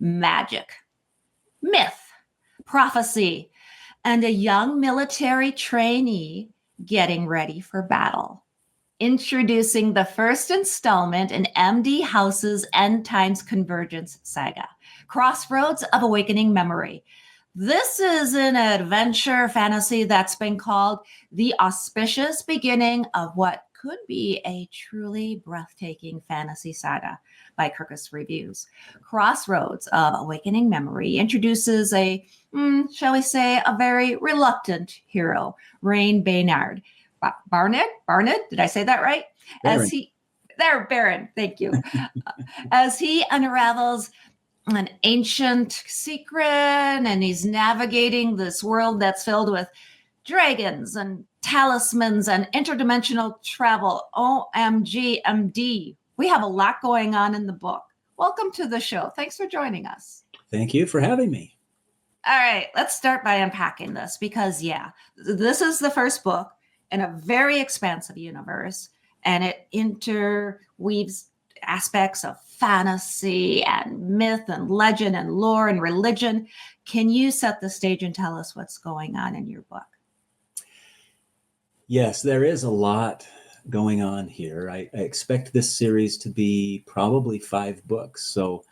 magic, myth, prophecy, and a young military trainee getting ready for battle. Introducing the first installment in MD House's End Times Convergence saga, Crossroads of Awakening Memory. This is an adventure fantasy that's been called the auspicious beginning of what could be a truly breathtaking fantasy saga by Kirkus Reviews. Crossroads of Awakening Memory introduces a, shall we say, a very reluctant hero, Rayne Barrett, did I say that right? Barrett, thank you. As he unravels an ancient secret and he's navigating this world that's filled with dragons and talismans and interdimensional travel. OMG, MD. We have a lot going on in the book. Welcome to the show. Thanks for joining us. Thank you for having me. All right, let's start by unpacking this because, this is the first book in a very expansive universe, and it interweaves aspects of fantasy and myth and legend and lore and religion. Can you set the stage and tell us what's going on in your book? Yes, there is a lot going on here. I expect this series to be probably 5 books. So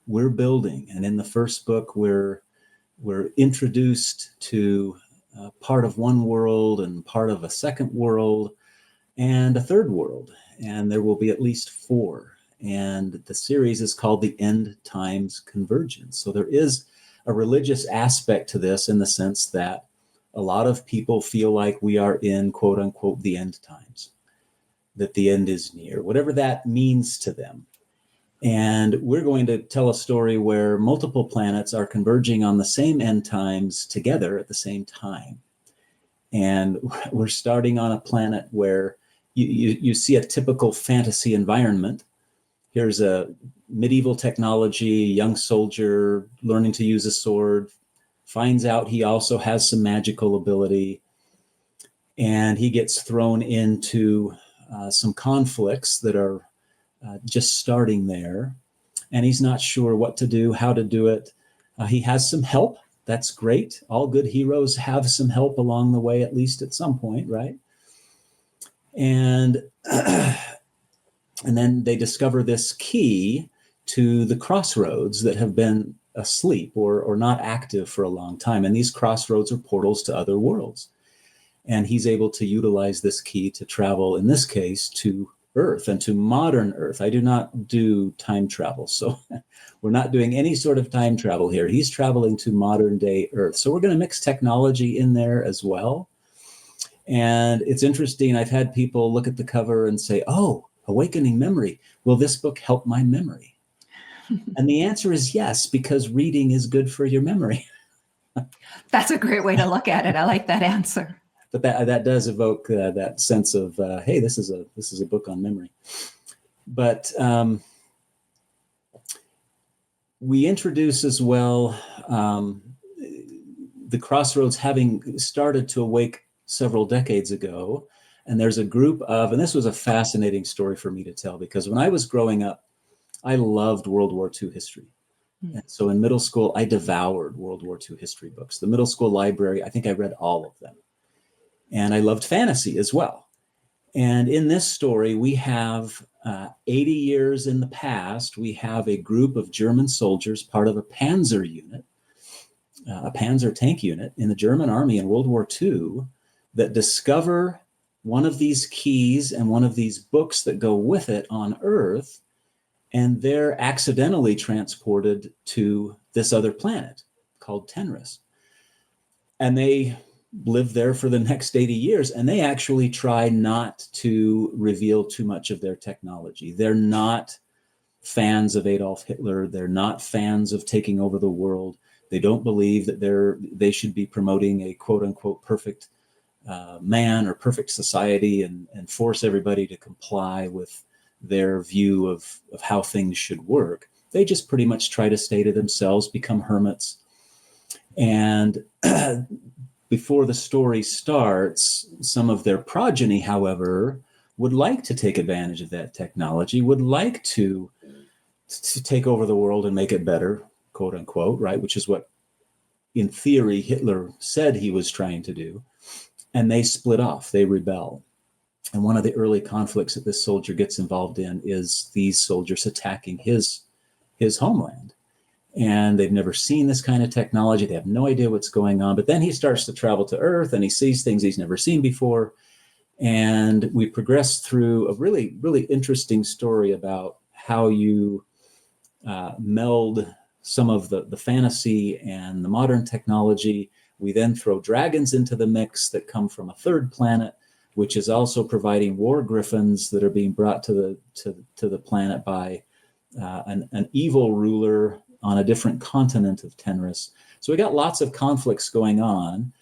we're building, and in the first book, we're introduced to part of one world and part of a second world and a third world, and there will be at least 4. And the series is called the End Times Convergence. So there is a religious aspect to this in the sense that a lot of people feel like we are in, quote unquote, the end times, that the end is near, whatever that means to them. And we're going to tell a story where multiple planets are converging on the same end times together at the same time. And we're starting on a planet where you see a typical fantasy environment. Here's a medieval technology, young soldier learning to use a sword, finds out he also has some magical ability, and he gets thrown into some conflicts that are just starting there, and he's not sure what to do, how to do it. He has some help. That's great. All good heroes have some help along the way, at least at some point, right? And then they discover this key to the crossroads that have been asleep or not active for a long time. And these crossroads are portals to other worlds. And he's able to utilize this key to travel, in this case, to Earth and to modern Earth. I do not do time travel, so we're not doing any sort of time travel here. He's traveling to modern day Earth. So we're going to mix technology in there as well. And it's interesting. I've had people look at the cover and say, oh, Awakening Memory. Will this book help my memory? And the answer is yes, because reading is good for your memory. That's a great way to look at it. I like that answer. But that does evoke that sense of, hey, this is a book on memory. But we introduce as well the crossroads having started to awake several decades ago. And there's a group of, and this was a fascinating story for me to tell, because when I was growing up, I loved World War II history. And so in middle school, I devoured World War II history books. The middle school library, I think I read all of them. And I loved fantasy as well. And in this story, we have 80 years in the past, we have a group of German soldiers, part of a Panzer unit, a Panzer tank unit in the German army in World War II, that discover one of these keys and one of these books that go with it on Earth, and they're accidentally transported to this other planet called Tenris. And they live there for the next 80 years, and they actually try not to reveal too much of their technology. They're not fans of Adolf Hitler. They're not fans of taking over the world. They don't believe that they should be promoting a quote unquote perfect man or perfect society and force everybody to comply with their view of how things should work. They just pretty much try to stay to themselves, become hermits. And before the story starts, some of their progeny, however, would like to take advantage of that technology, would like to take over the world and make it better, quote unquote, right? Which is what, in theory, Hitler said he was trying to do. And they split off, they rebel. And one of the early conflicts that this soldier gets involved in is these soldiers attacking his homeland. And they've never seen this kind of technology. They have no idea what's going on. But then he starts to travel to Earth and he sees things he's never seen before. And we progress through a really, really interesting story about how you meld some of the fantasy and the modern technology. We then throw dragons into the mix that come from a third planet, which is also providing war griffins that are being brought to the planet by an evil ruler on a different continent of Tenris. So we got lots of conflicts going on,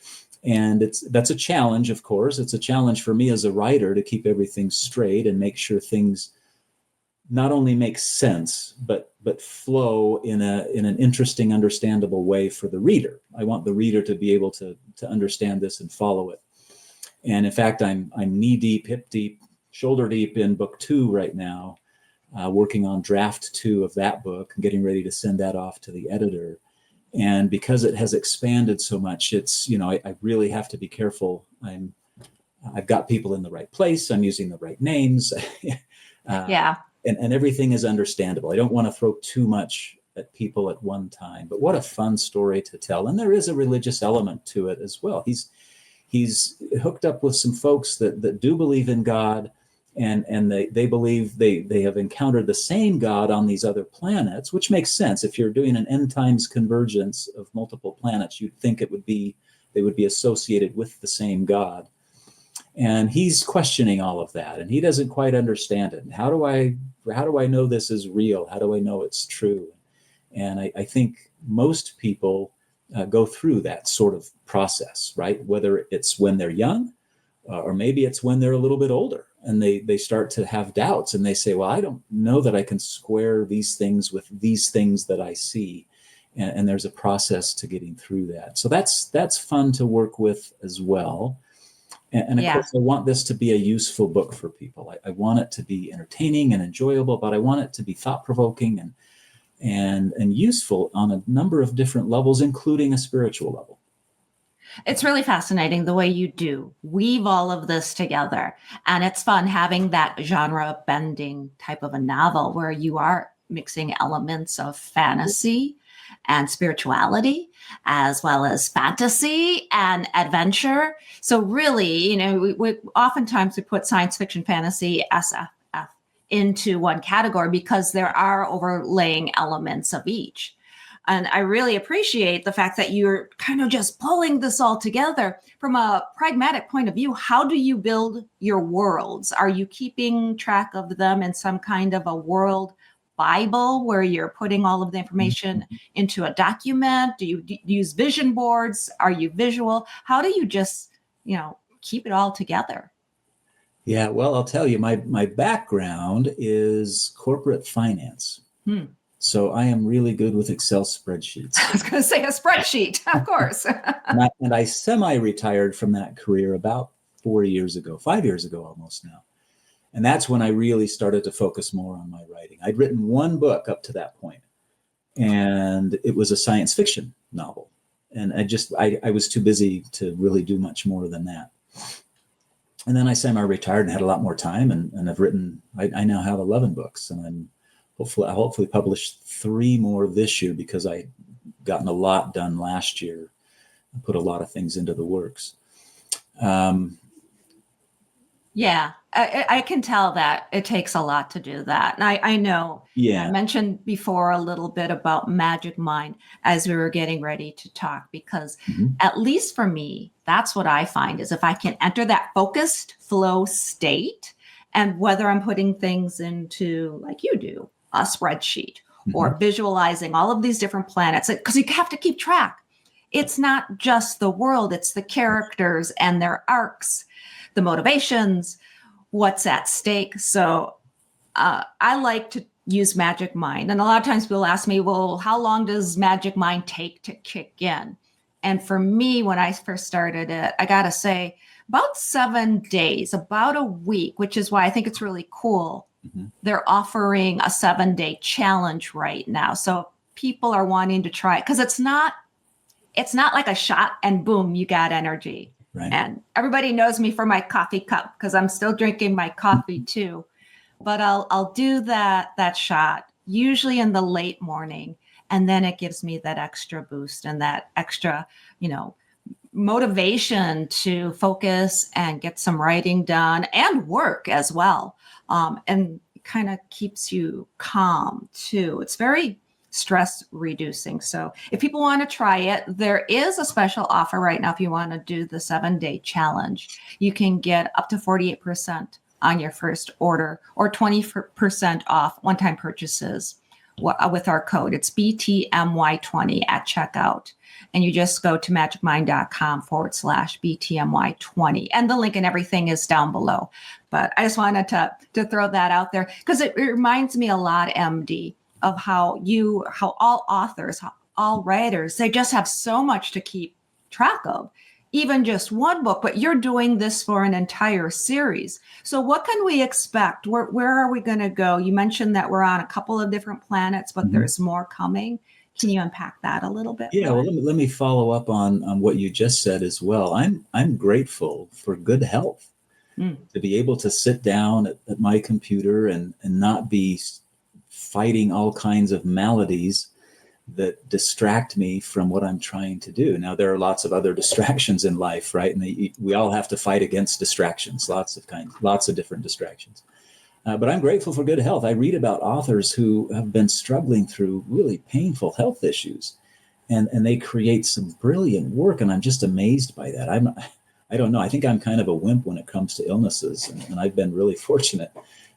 and that's a challenge, of course. It's a challenge for me as a writer to keep everything straight and make sure things not only make sense, but flow in an interesting, understandable way for the reader. I want the reader to be able to understand this and follow it. And in fact, I'm knee deep, hip deep, shoulder deep in book 2 right now, working on draft 2 of that book, getting ready to send that off to the editor. And because it has expanded so much, it's, I really have to be careful. I've got people in the right place. I'm using the right names. Yeah. And everything is understandable. I don't want to throw too much at people at one time, but what a fun story to tell. And there is a religious element to it as well. He's hooked up with some folks that do believe in God, and they believe they have encountered the same God on these other planets, which makes sense. If you're doing an end times convergence of multiple planets, you'd think they would be associated with the same God. And he's questioning all of that, and he doesn't quite understand it. And how do I know this is real? How do I know it's true? And I think most people go through that sort of process, right? Whether it's when they're young, or maybe it's when they're a little bit older, and they start to have doubts, and they say, well, I don't know that I can square these things with these things that I see. And there's a process to getting through that. So that's fun to work with as well. And of course, I want this to be a useful book for people. I want it to be entertaining and enjoyable, but I want it to be thought-provoking and useful on a number of different levels, including a spiritual level. It's really fascinating the way you do weave all of this together. And it's fun having that genre bending type of a novel where you are mixing elements of fantasy and spirituality, as well as fantasy and adventure. So really, we oftentimes we put science fiction, fantasy, SF into one category because there are overlaying elements of each. And I really appreciate the fact that you're kind of just pulling this all together from a pragmatic point of view. How do you build your worlds? Are you keeping track of them in some kind of a world Bible where you're putting all of the information into a document? Do you use vision boards? Are you visual? How do you just, keep it all together? Yeah, well, I'll tell you, my background is corporate finance. So I am really good with Excel spreadsheets. I was going to say a spreadsheet, of course. and I semi-retired from that career about 5 years ago almost now. And that's when I really started to focus more on my writing. I'd written one book up to that point, and it was a science fiction novel. And I was too busy to really do much more than that. And then I semi-retired and had a lot more time, and I've written, I now have 11 books, and I'm hopefully publish 3 more this year because I gotten a lot done last year. I put a lot of things into the works. Yeah, I can tell that it takes a lot to do that. And I know. Yeah. I mentioned before a little bit about Magic Mind as we were getting ready to talk, because at least for me, that's what I find is if I can enter that focused flow state, and whether I'm putting things into, like you do, a spreadsheet or visualizing all of these different planets, because you have to keep track. It's not just the world, it's the characters and their arcs, the motivations, what's at stake. So I like to use Magic Mind. And a lot of times people ask me, well, how long does Magic Mind take to kick in? And for me, when I first started it, I got to say about 7 days, about a week, which is why I think it's really cool. They're offering a 7-day challenge right now. So people are wanting to try it, because it's not like a shot and boom, you got energy. Right. And everybody knows me for my coffee cup, because I'm still drinking my coffee too. But I'll do that shot usually in the late morning, and then it gives me that extra boost and that extra, motivation to focus and get some writing done and work as well. And kind of keeps you calm too. It's very stress reducing. So if people want to try it, there is a special offer right now. If you want to do the 7-day challenge, you can get up to 48% on your first order, or 20% off one-time purchases with our code. It's BTMY20 at checkout. And you just go to magicmind.com/BTMY20. And the link and everything is down below. But I just wanted to throw that out there, because it reminds me a lot, MD, of how all authors, all writers, they just have so much to keep track of, even just one book, but you're doing this for an entire series. So what can we expect? Where are we going to go? You mentioned that we're on a couple of different planets, but there's more coming. Can you unpack that a little bit? Yeah, well, let me follow up on what you just said as well. I'm grateful for good health, to be able to sit down at my computer and not be fighting all kinds of maladies that distract me from what I'm trying to do. Now, there are lots of other distractions in life, right? And we all have to fight against distractions, lots of different distractions. But I'm grateful for good health. I read about authors who have been struggling through really painful health issues, and they create some brilliant work, and I'm just amazed by that. I don't know. I think I'm kind of a wimp when it comes to illnesses, and I've been really fortunate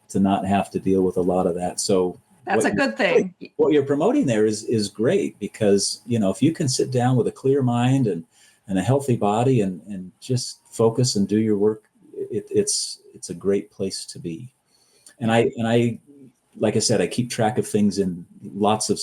to not have to deal with a lot of that. So that's a good thing. What you're promoting there is great, because if you can sit down with a clear mind and a healthy body and just focus and do your work, it's a great place to be. And I, like I said, I keep track of things in not lots of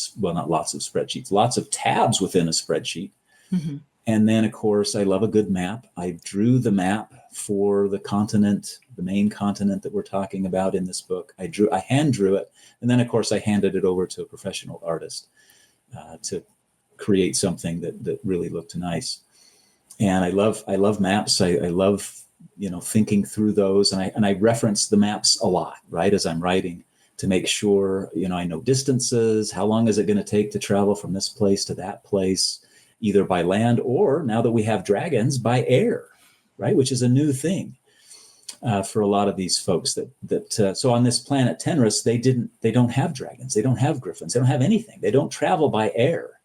spreadsheets, lots of tabs within a spreadsheet. Mm-hmm. And then, of course, I love a good map. I drew the map for the continent, the main continent that we're talking about in this book. I hand drew it. And then, of course, I handed it over to a professional artist to create something that really looked nice. And I love maps. I love thinking through those, and I reference the maps a lot, right, as I'm writing, to make sure I know distances. How long is it going to take to travel from this place to that place, either by land or, now that we have dragons, by air, right, which is a new thing for a lot of these folks. So on this planet Tenris, they don't have dragons, they don't have griffins, they don't have anything. They don't travel by air,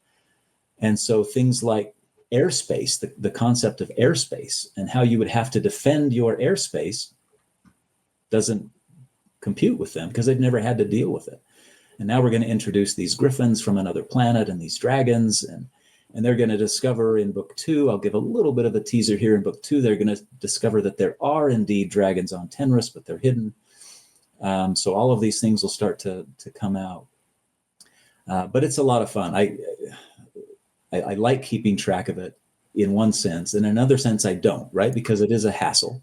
and so things like airspace, the concept of airspace and how you would have to defend your airspace doesn't compute with them, because they've never had to deal with it. And now we're going to introduce these griffins from another planet and these dragons, and they're going to discover in book 2, I'll give a little bit of a teaser here, in book 2, they're going to discover that there are indeed dragons on Tenris, but they're hidden. So all of these things will start to come out. But it's a lot of fun. I like keeping track of it in one sense. In another sense, I don't, right? Because it is a hassle.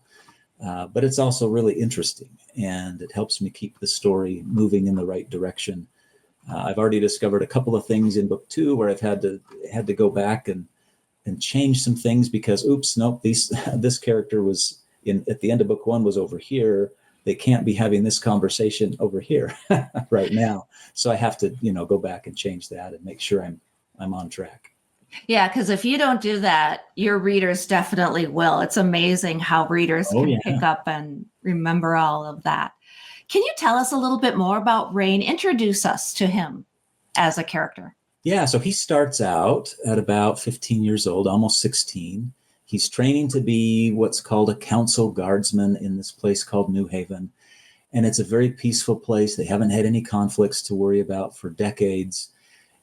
But it's also really interesting, and it helps me keep the story moving in the right direction. I've already discovered a couple of things in book 2 where I've had to go back and change some things, because this character was at the end of book 1 was over here. They can't be having this conversation over here right now. So I have to go back and change that and make sure I'm on track. Yeah, because if you don't do that, your readers definitely will. It's amazing how readers can pick up and remember all of that. Can you tell us a little bit more about Rayne? Introduce us to him as a character. Yeah, so he starts out at about 15 years old, almost 16. He's training to be what's called a council guardsman in this place called New Haven. And it's a very peaceful place. They haven't had any conflicts to worry about for decades.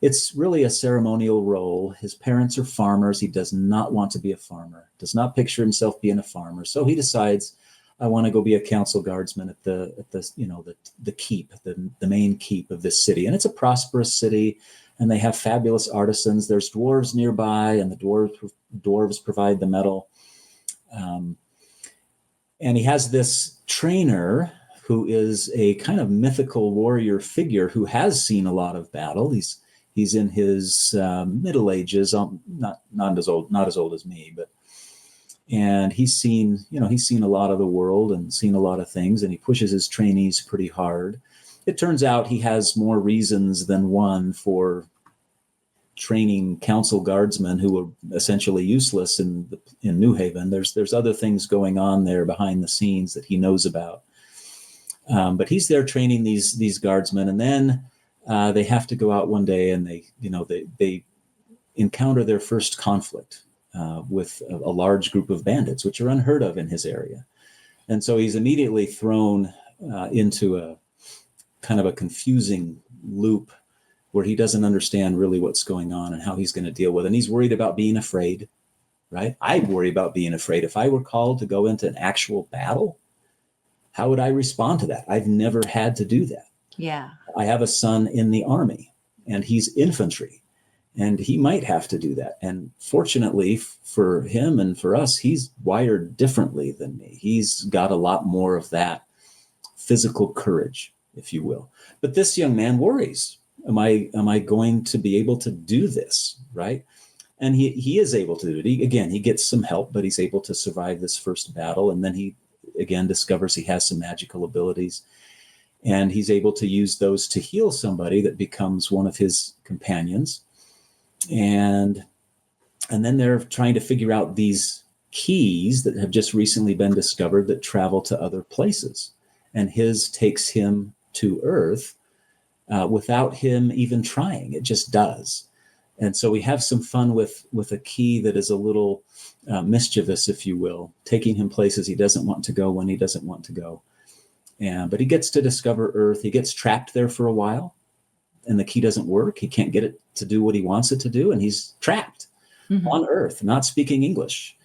It's really a ceremonial role. His parents are farmers. He does not want to be a farmer, does not picture himself being a farmer. So he decides, I want to go be a council guardsman at the keep, the main keep of this city. And it's a prosperous city, and they have fabulous artisans. There's dwarves nearby, and the dwarves provide the metal. And he has this trainer who is a kind of mythical warrior figure who has seen a lot of battle. He's in his middle ages, not as old as me, but and he's seen a lot of the world and seen a lot of things, and he pushes his trainees pretty hard. It turns out he has more reasons than one for training council guardsmen who were essentially useless in New Haven. There's other things going on there behind the scenes that he knows about. But he's there training these guardsmen, and then they have to go out one day, and they encounter their first conflict with a large group of bandits, which are unheard of in his area. And so he's immediately thrown into a kind of a confusing loop where he doesn't understand really what's going on and how he's going to deal with it. And he's worried about being afraid, right? I worry about being afraid. If I were called to go into an actual battle, how would I respond to that? I've never had to do that. Yeah. I have a son in the army, and he's infantry, and he might have to do that. And fortunately for him and for us, he's wired differently than me. He's got a lot more of that physical courage, if you will. But this young man worries. Am I going to be able to do this, right? And he is able to do it. He gets some help, but he's able to survive this first battle. And then he, again, discovers he has some magical abilities. And he's able to use those to heal somebody that becomes one of his companions. And then they're trying to figure out these keys that have just recently been discovered that travel to other places. And his takes him to Earth without him even trying. It just does. And so we have some fun with a key that is a little mischievous, if you will, taking him places he doesn't want to go when he doesn't want to go. But he gets to discover Earth. He gets trapped there for a while, and the key doesn't work. He can't get it to do what he wants it to do, and he's trapped on Earth, not speaking English,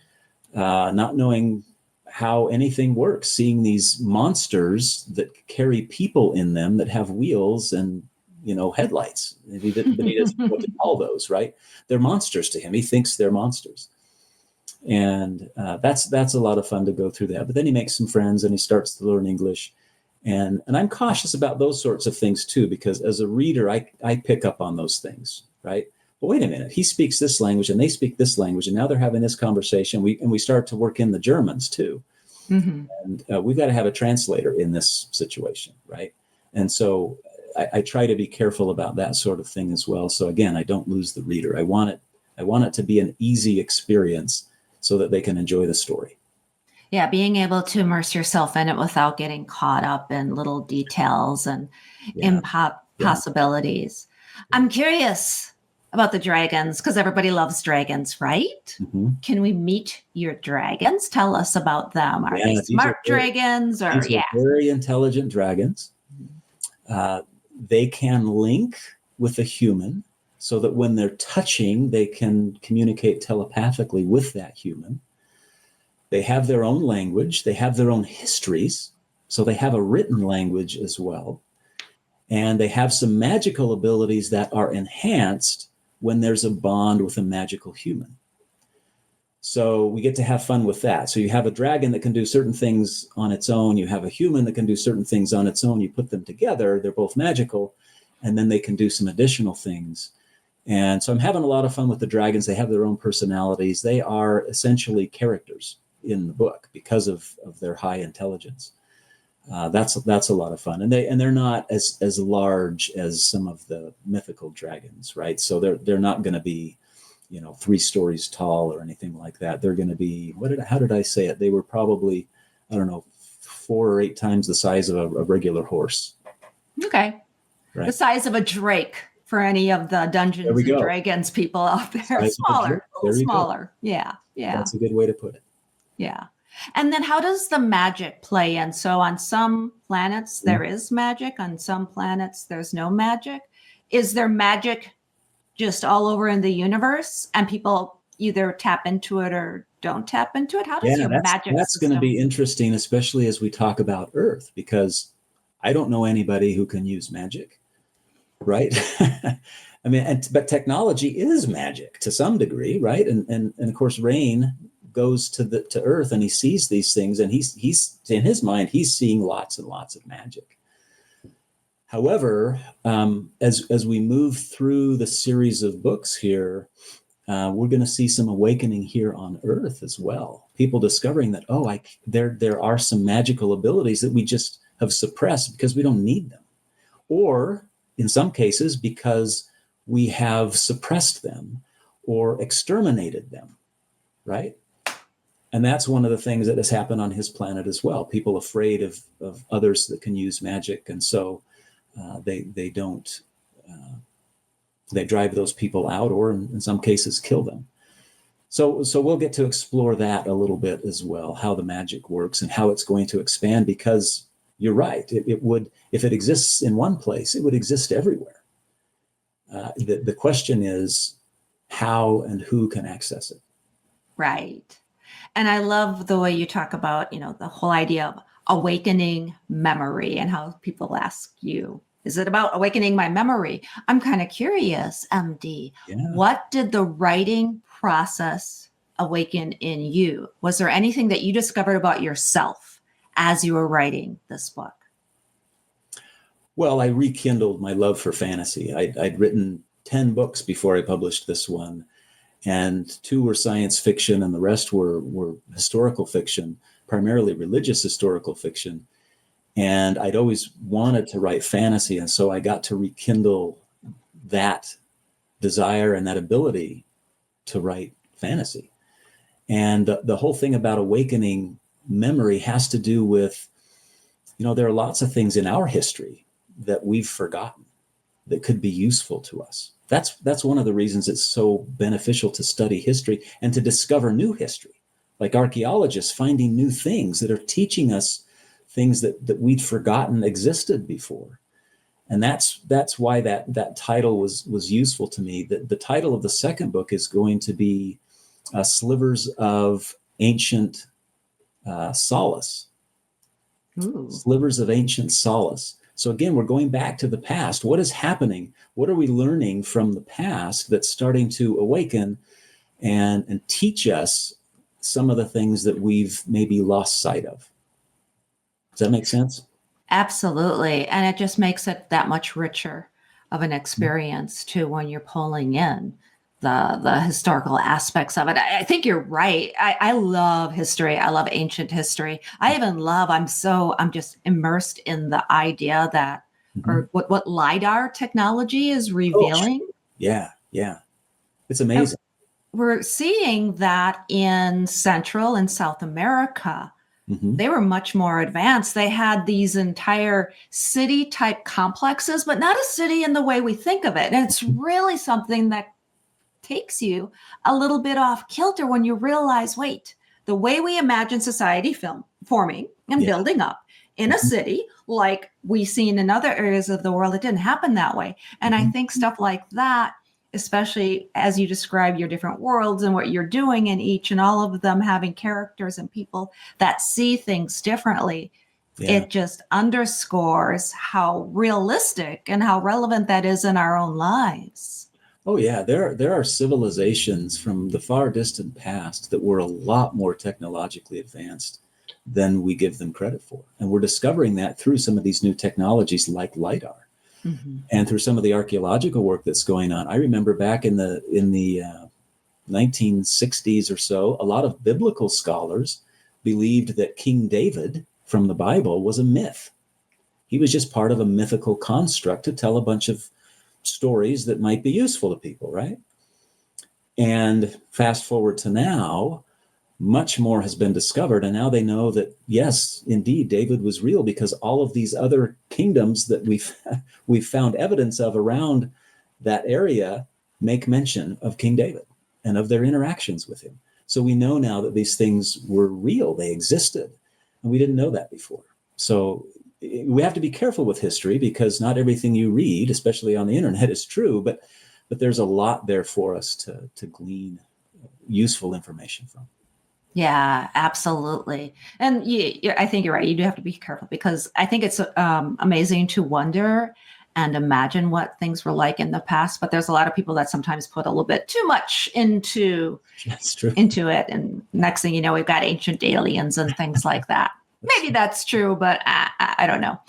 not knowing how anything works, seeing these monsters that carry people in them that have wheels and headlights. But he doesn't know what to call those, right? They're monsters to him. He thinks they're monsters. And that's a lot of fun to go through that. But then he makes some friends and he starts to learn English. And I'm cautious about those sorts of things too, because as a reader, I pick up on those things, right? But wait a minute, he speaks this language and they speak this language, and now they're having this conversation. We start to work in the Germans too. And we've got to have a translator in this situation, right? And so I try to be careful about that sort of thing as well. So again, I don't lose the reader. I want it to be an easy experience so that they can enjoy the story. Yeah, being able to immerse yourself in it without getting caught up in little details and impossibilities. I'm curious about the dragons, because everybody loves dragons, right? Can we meet your dragons? Tell us about them. Are they smart dragons? These are very intelligent dragons. They can link with a human so that when they're touching, they can communicate telepathically with that human. They have their own language. They have their own histories. So they have a written language as well. And they have some magical abilities that are enhanced when there's a bond with a magical human. So we get to have fun with that. So you have a dragon that can do certain things on its own. You have a human that can do certain things on its own. You put them together, they're both magical, and then they can do some additional things. And so I'm having a lot of fun with the dragons. They have their own personalities. They are essentially characters in the book because of their high intelligence. That's a lot of fun. And they're not as large as some of the mythical dragons, right? So they're not going to be 3 stories tall or anything like that. They're going to be, how did I say it? They were probably, 4 or 8 times the size of a regular horse. Okay. Right. The size of a drake for any of the Dungeons and Dragons people out there. Smaller, a little smaller. Yeah. That's a good way to put it. Yeah. And then how does the magic play in? So on some planets, there is magic. On some planets, there's no magic. Is there magic just all over in the universe, and people either tap into it or don't tap into it? How does your magic that's going to be interesting, especially as we talk about Earth, because I don't know anybody who can use magic, right? I mean, but technology is magic to some degree, right? And of course, Rayne goes to Earth and he sees these things, and he's in his mind, he's seeing lots and lots of magic. However, as we move through the series of books here, we're going to see some awakening here on Earth as well. People discovering that, there are some magical abilities that we just have suppressed because we don't need them. Or in some cases, because we have suppressed them or exterminated them, right? And that's one of the things that has happened on his planet as well. People afraid of others that can use magic. And so they don't, they drive those people out, or in some cases kill them. So we'll get to explore that a little bit as well, how the magic works and how it's going to expand, because you're right. It would, if it exists in one place, it would exist everywhere. The question is how and who can access it. Right. And I love the way you talk about, the whole idea of awakening memory, and how people ask you, is it about awakening my memory? I'm kind of curious, MD, What did the writing process awaken in you? Was there anything that you discovered about yourself as you were writing this book? Well, I rekindled my love for fantasy. I'd written 10 books before I published this one, and 2 were science fiction and the rest were historical fiction, primarily religious historical fiction. And I'd always wanted to write fantasy, and so I got to rekindle that desire and that ability to write fantasy. And the whole thing about awakening memory has to do with, there are lots of things in our history that we've forgotten that could be useful to us. That's one of the reasons it's so beneficial to study history and to discover new history, like archaeologists finding new things that are teaching us things that we'd forgotten existed before. And that's why that title was useful to me. The title of the second book is going to be Slivers of Ancient Solace. Ooh. Slivers of Ancient Solace. So again, we're going back to the past. What is happening? What are we learning from the past that's starting to awaken and teach us some of the things that we've maybe lost sight of? Does that make sense? Absolutely. And it just makes it that much richer of an experience too, when you're pulling in the historical aspects of it. I think you're right. I love history. I love ancient history. I even love, I'm just immersed in the idea that, or what LIDAR technology is revealing. Oh, yeah. It's amazing. We're seeing that in Central and South America. They were much more advanced. They had these entire city type complexes, but not a city in the way we think of it. And it's really something that takes you a little bit off kilter when you realize, wait, the way we imagine society forming and building up in a city, like we've seen in other areas of the world, it didn't happen that way. And I think stuff like that, especially as you describe your different worlds and what you're doing in each, and all of them having characters and people that see things differently, it just underscores how realistic and how relevant that is in our own lives. Oh yeah, there are civilizations from the far distant past that were a lot more technologically advanced than we give them credit for. And we're discovering that through some of these new technologies like LIDAR. And through some of the archaeological work that's going on. I remember back in the 1960s or so, a lot of biblical scholars believed that King David from the Bible was a myth. He was just part of a mythical construct to tell a bunch of stories that might be useful to people, right? And fast forward to now, much more has been discovered, and now they know that yes, indeed, David was real, because all of these other kingdoms that we've found evidence of around that area make mention of King David and of their interactions with him. So we know now that these things were real, they existed, and we didn't know that before. So we have to be careful with history, because not everything you read, especially on the internet, is true, but there's a lot there for us to glean useful information from. Yeah, absolutely. And I think you're right. You do have to be careful, because I think it's amazing to wonder and imagine what things were like in the past. But there's a lot of people that sometimes put a little bit too much into it. And next thing you know, we've got ancient aliens and things like that. Maybe that's true, but I don't know.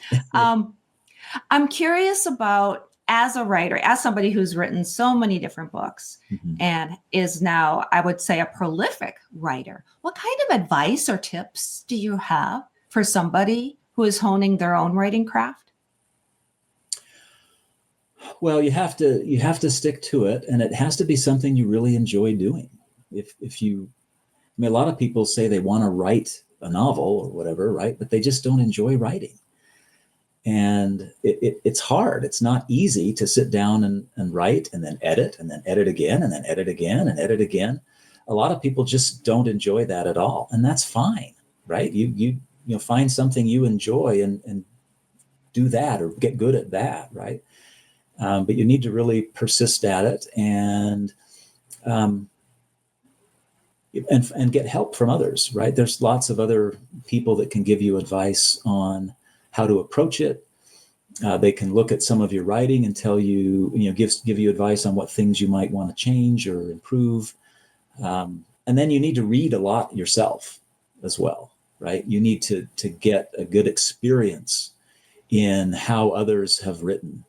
I'm curious about, as a writer, as somebody who's written so many different books Mhm. and is now, I would say, a prolific writer, what kind of advice or tips do you have for somebody who is honing their own writing craft? Well, you have to stick to it, and it has to be something you really enjoy doing. If you, I mean, a lot of people say they want to write a novel or whatever, right? But they just don't enjoy writing. And it's hard. It's not easy to sit down and write and then edit again and then edit again and edit again. A lot of people just don't enjoy that at all. And that's fine, right? You find something you enjoy and do that or get good at that, right? But you need to really persist at it um, and get help from others, right? There's lots of other people that can give you advice on how to approach it. They can look at some of your writing and tell you, give you advice on what things you might want to change or improve. And then you need to read a lot yourself as well, right? You need to get a good experience in how others have written,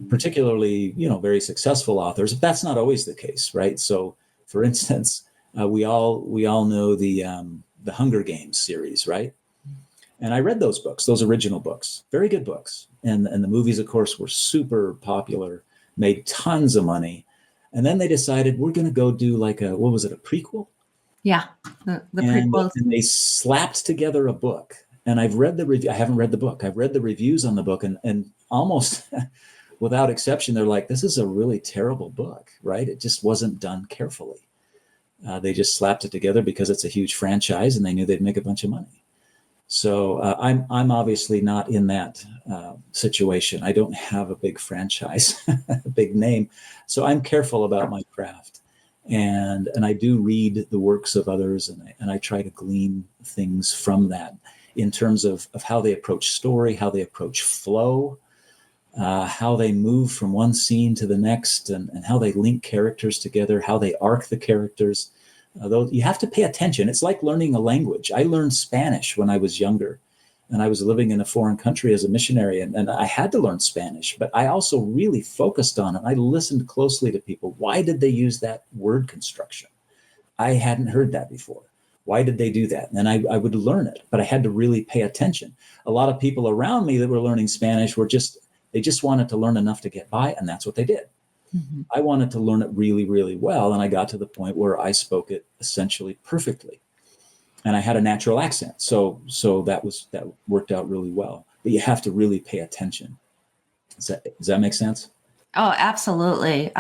particularly, very successful authors. That's not always the case, right? So, for instance, we all know the Hunger Games series, right? And I read those books, those original books, very good books. And the movies, of course, were super popular, made tons of money. And then they decided we're going to go do like what was it, a prequel? Yeah, the And, prequels. and they slapped together a book. And I've read the review. I haven't read the book. I've read the reviews on the book, and almost without exception, they're like, this is a really terrible book, right? It just wasn't done carefully. They just slapped it together because it's a huge franchise and they knew they'd make a bunch of money. So I'm obviously not in that situation. I don't have a big franchise, a big name. So I'm careful about my craft, and I do read the works of others, and I try to glean things from that in terms of how they approach story, how they approach flow, how they move from one scene to the next, and how they link characters together, how they arc the characters. Though you have to pay attention. It's like learning a language. I learned Spanish when I was younger, and I was living in a foreign country as a missionary, and I had to learn Spanish, but I also really focused on it. I listened closely to people. Why did they use that word construction? I hadn't heard that before. Why did they do that? And then I would learn it, but I had to really pay attention. A lot of people around me that were learning Spanish they just wanted to learn enough to get by, and that's what they did. Mhm. I wanted to learn it really, really well. And I got to the point where I spoke it essentially perfectly. And I had a natural accent. So that worked out really well. But you have to really pay attention. Does that make sense? Oh, absolutely.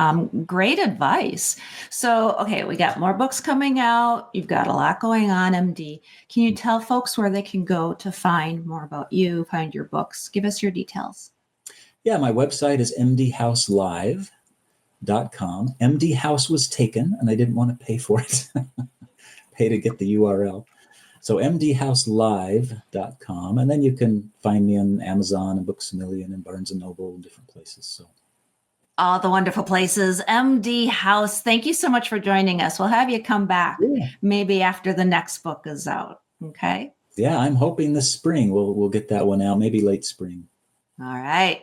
Great advice. So, okay, we got more books coming out. You've got a lot going on, MD. Can you tell folks where they can go to find more about you, find your books? Give us your details. Yeah, my website is mdhouselive.com. MD House was taken and I didn't want to pay for it. Pay to get the URL. So mdhouselive.com. And then you can find me on Amazon and Books A Million and Barnes and Noble and different places. So All the wonderful places. MD House, thank you so much for joining us. We'll have you come back yeah. maybe after the next book is out. Okay. Yeah, I'm hoping this spring we'll get that one out, maybe late spring. All right.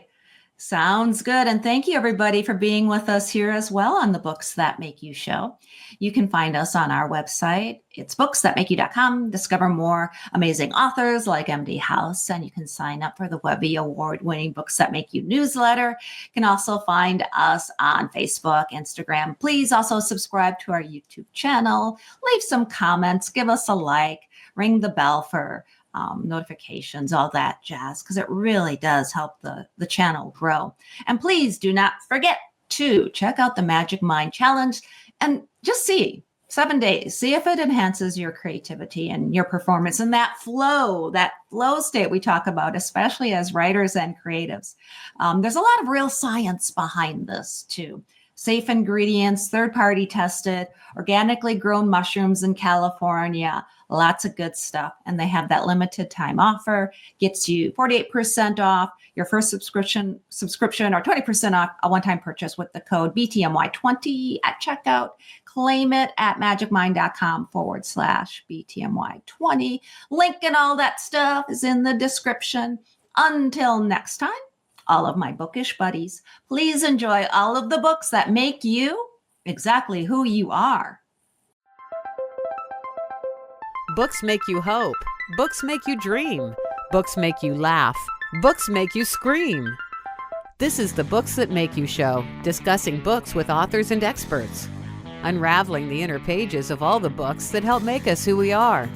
Sounds good. And thank you, everybody, for being with us here as well on the Books That Make You show. You can find us on our website. It's booksthatmakeyou.com. Discover more amazing authors like MD House, and you can sign up for the Webby Award-winning Books That Make You newsletter. You can also find us on Facebook, Instagram. Please also subscribe to our YouTube channel. Leave some comments. Give us a like. Ring the bell for notifications, all that jazz, because it really does help the channel grow. And please do not forget to check out the Magic Mind Challenge and just see 7 days. See if it enhances your creativity and your performance and that flow state we talk about, especially as writers and creatives. There's a lot of real science behind this too. Safe ingredients, third-party tested, organically grown mushrooms in California, lots of good stuff. And they have that limited time offer, gets you 48% off your first subscription or 20% off a one-time purchase with the code BTMY20 at checkout. Claim it at magicmind.com/BTMY20. Link and all that stuff is in the description. Until next time, all of my bookish buddies, please enjoy all of the books that make you exactly who you are. Books make you hope. Books make you dream. Books make you laugh. Books make you scream. This is the Books That Make You show, discussing books with authors and experts, unraveling the inner pages of all the books that help make us who we are.